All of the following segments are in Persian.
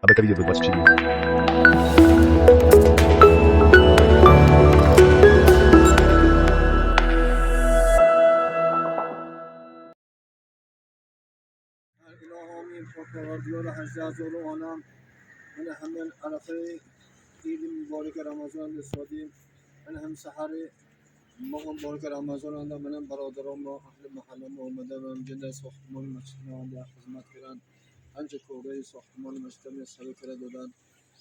Абака видео 24. الهامی پروردگار 18000 عالم من همین عرفه عید مبارک رمضان رسیدیم من هم سحر ماه مبارک رمضان اند منم برادرام و اهل محله اومده و جنده ساختمان مسجد اند خدمت کردن انچه کوره ساختمان مسجد می سر کرده دادن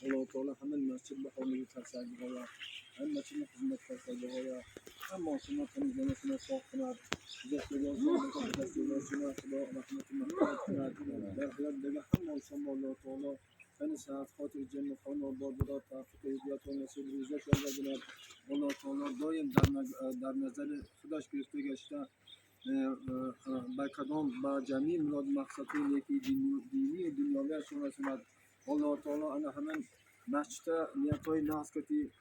الله تعالی همین مسجد به حال ترسیده ها هم مسجد خدمت کرده ها هم ماشینات هم جنسنا ساخت کند جسدان ساخت دستیارشنا خدا رحمت مغفرت کند در حیات دیگه هم شما الله تعالی این ساعت خاطر جنت خانه آباد باد توفیق هدایت و نصیب روزه کرده جناب الله تعالی دایم در نظر خودش گرفته گشته با کدام با جمعی مراد مقصدی نیکی دینی دنیاوی شما رساند الله تعالی انا همین مسجد نیتای ناس کردی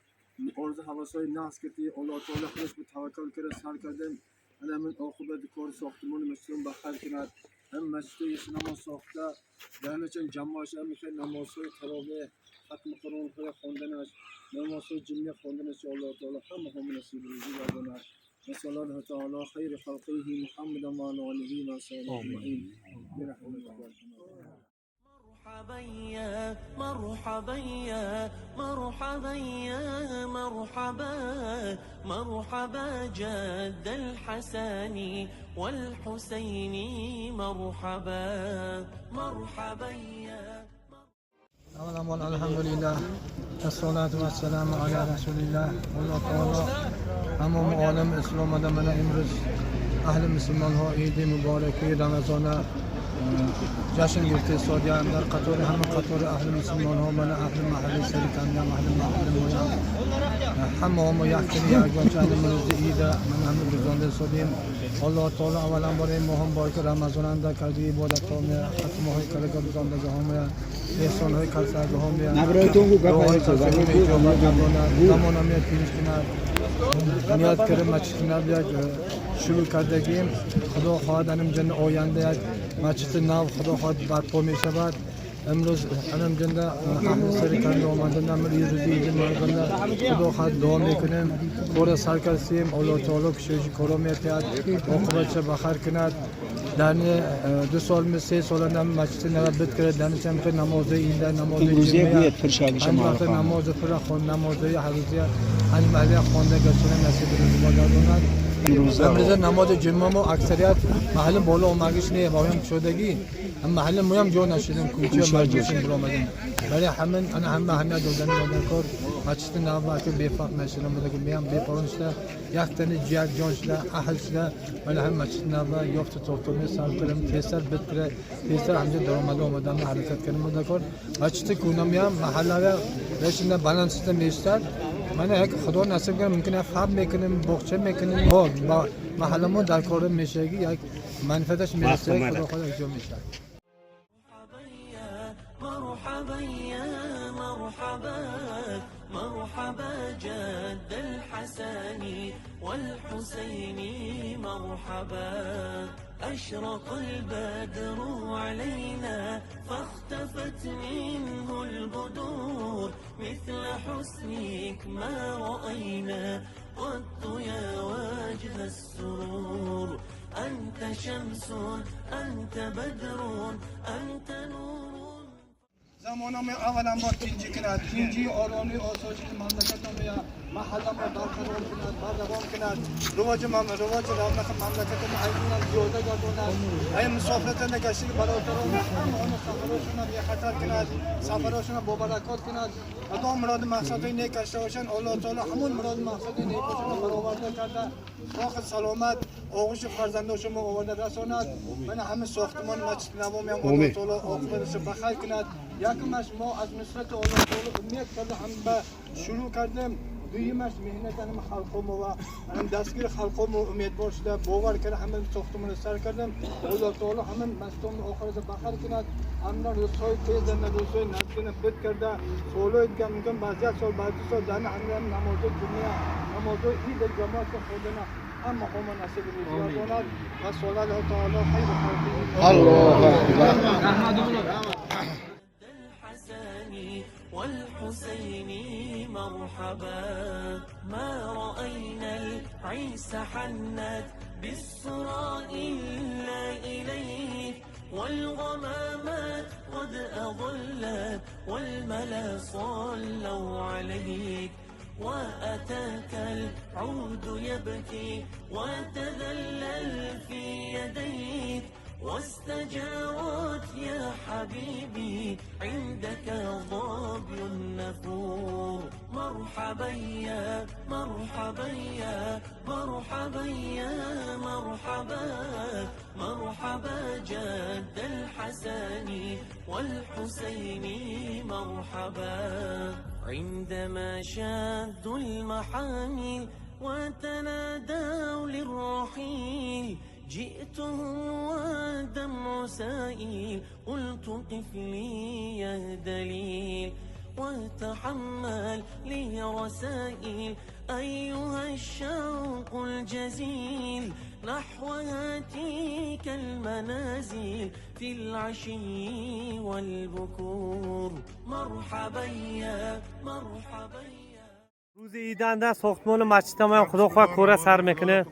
عرض حواسای ناس کردی الله تعالی خودش به توکل کرده سر کردن انا من عاقبت کار ساختمان مسجد بخیر کند هم مسجد سینما ساخته در نچن جمعش هم میشه نمازهای تراویح ختم قرآن های خواندنش نمازهای جمعه خواندنش الله تعالی هم نصیب روزی گرداند نسأل الله تعالی خیر خلقه محمد و علی آله و صحبه اجمعین برحمتك مرحبا يا مرحبا يا مرحبا يا مرحبا مرحبا جد الحسن والحسين مرحبا مرحبا يا اولا الحمدلله الصلاة والسلام على رسول الله الله تعالی تمام عالم اسلام ده من امروز اهل مسلمان ها عید مبارکی رمضان جشن گرفته سادیان در قطار همه قطار اهل مسلمان ها من اهل محل سری کندم اهل محل مویم همه هم یک کنی اگران چند امروز عید من همه گزانده سادیم الله تعالی اولا برای ماه مبارک رمضان انده کردی عبادت ها می ختم های کلگا گزاندگه ها می احسان های کلسرگه ها می دعای کلسرگه می اجابت نماند زمان هم پیش کند نیاد کرده مسجد نبید شروع کردگیم خدا خواهد انم جن آینده مسجد نو خدا خواهد برپا می شود امروز انم جن اهل سری کنده آمدن امروز روزی عید مردن خدا خواهد دعا میکنیم کار سر کردیم الله تعالی کشش کارا میتید عاقبتش بخیر کند در 2 سال 3 سال هم مسجد نو بد کرد در چند وقت نماز عید نماز جمعه هم وقت نماز فرا خوان نماز حضرت ان محل خوانده گشتن نصیب روز بگرداند امروز نماز جمعه ما اکثریت محل بالا اومدگیش نه باهم شدگی هم محل مویم جا نشدیم کوچه مجلسیم برآمدیم ولی همین انا همه دادن کار مسجد نو که بفاق نشدم بوده که میام بپرون شده یک تنه جیگ جان شده اهل شده ولی هم مسجد نو یافت توتومی سر کردم تیسر بد کرد تیسر همجا درآمده آمدم حرکت کردم بوده کار مسجد کونه میام محله رشنده بالانس میشتر من یک خدا نصیب کنه ممکنه فهم میکنیم بخچه میکنیم با محله ما در کار میشگی یک منفعتش میرسه خدا خود انجام میشه مرحبا يا مرحبا مرحبا جد الحسن والحسين مرحبا أشرق البدر علينا فاختفت منه البدور مثل حسنك ما رأينا قط يا وجه السرور أنت شمس أنت بدر أنت نور زمان ما اولا ما تینجی کند تینجی آرامی آسایش مملکت ما محل ما برقرار کند بردوام کند رواج رونق مملکت ما ایمون زیاده گرداند ای مسافرت نگشتی برادران همه سفرشون را خطر کند سفرشون را با برکات کند کدام مراد مقصدی نیک داشته باشند الله تعالی همون مراد مقصدی نیکشون را برآورده کرده ساخت سلامت آغوش فرزنداشون ما آورده رساند من همه ساختمان مسجد نو میام الله تعالی عاقبتش بخیر کند یکمش ما از نصرت الله تعالی امید کرده هم به شروع کردیم دویمش مهنت هم خلقم و هم دستگیر خلقم امیدوار شده باور کرده همه ساختمان سر کردیم الله تعالی همه مستان آخرت بخیر کند همنا روزهای تیز و روزهای نزدیک بد کرده سوالای دیگه میگم بعد یک سال بعد 2 سال در هم نماز جمعه نماز عید جماعت خوندن اما هم نصیب روزی گرداند و سوال الله تعالی خیر خلقه الله اکبر الحسن والحسين مرحبا. ما رأينا العيس حنت بالسرى إلا إليك، والغمامات قد أضلت والملا صلوا عليك. وأتاك العود يبكي وتذلل في يديك، واستجارت يا حبيبي عندك ظبي النفور. مرحبا يا مرحبا يا مرحبا يا مرحبا، مرحبا جد الحسن والحسين مرحبا. عندما شادوا المحامل وتنادوا للرحيل، جئتهم ودمع سائل قلت قف لي يا دليل، وتحمل لي رسائل أيها الشوق الجزيل، نحو هاتيك المنازل في العشي والبكور. مرحبا يا مرحبا يا. روز ایدان ساختمان مسجد تمام خدا خواه کوره سر میکنه.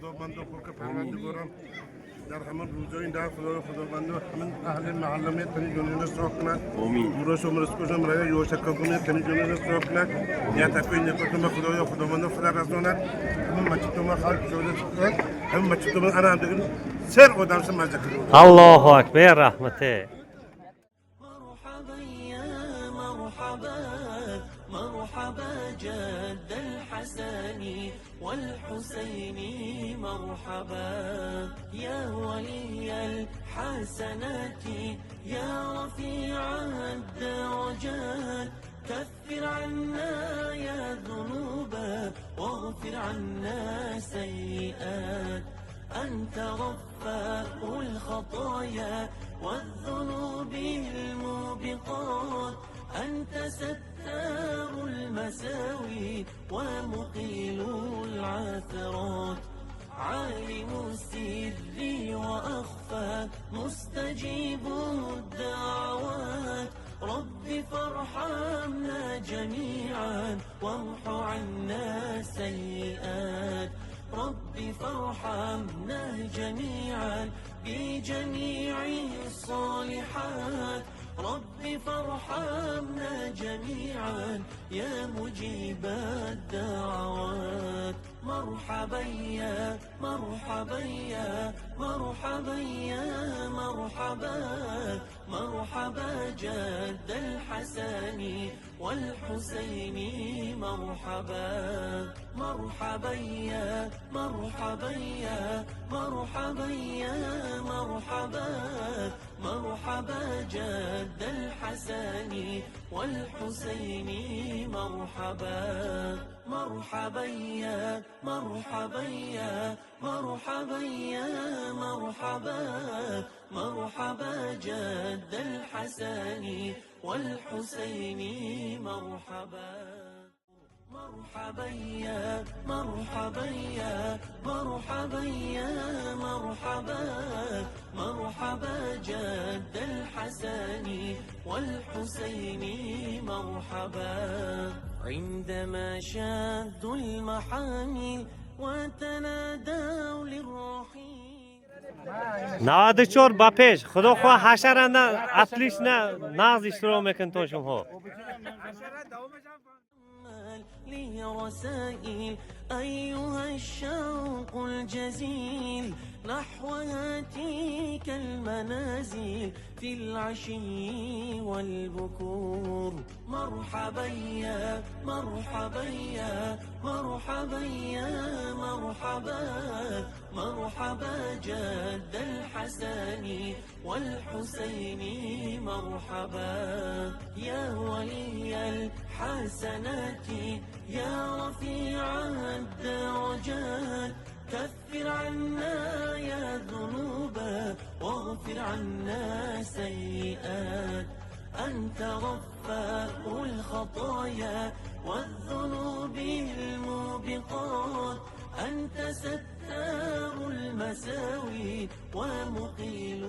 در همه روزای این در خداوند همین اهل معلمیت کنی جونیان سراغ کنند. برای شما رسکوشم رای یوشک کنید کنی جونیان سراغ کنند. یا تکوین نکردم خداوند فلک از نونت. همین مسجد ما خالق شده شد. همین مسجد ما آن هم دیگر سر قدام سر مزد کنیم. الله اکبر رحمته. مرحبا جد الحسن والحسين مرحبا. يا ولي الحسنات يا رفيع الدرجات، كفر عنا يا ذنوبا واغفر عنا سيئات. أنت غفار الخطايا والذنوب الموبقات، أنت ستار المساوي ومقيل العثرات. عالم السر وأخفى مستجيب الدعوات، رب فارحمنا جميعا وامح عنا سيئات. رب فارحمنا جميعا بجميع الصالحات، رب فارحمنا جميعا يا مجيب الدعوات. مرحبا يا مرحبا يا مرحبا يا مرحبا، مرحبا جد الحسن والحسين مرحبا. مرحبا يا مرحبا يا مرحبا يا مرحبا، مرحبا جد الحسن والحسين مرحبا. مرحبا يا مرحبا يا مرحبا يا مرحبا، مرحبا جد الحسن والحسين مرحبا. مرحبا يا مرحبا يا مرحبا يا مرحبا، مرحبا جد الحسن والحسين مرحبا. عندما شادوا المحامل وتنادوا للرحيل. نوادچور باپیش خدا خواه حشرانه اصلیش نه نازش رو میکن تو شما. لي رسائل أيها الشوق الجزيل، نحو هاتيك المنازل في العشي والبكور. مرحبا يا مرحبا يا مرحبا يا مرحبا، مرحبا جد الحسن والحسين مرحبا. يا ولي الحسنات يا رفيع الدرجات، كفر عنا يا ذنوبا واغفر عنا سيئات. أنت غفار الخطايا والذنوب الموبقات، أنت ستار المساوي ومقيل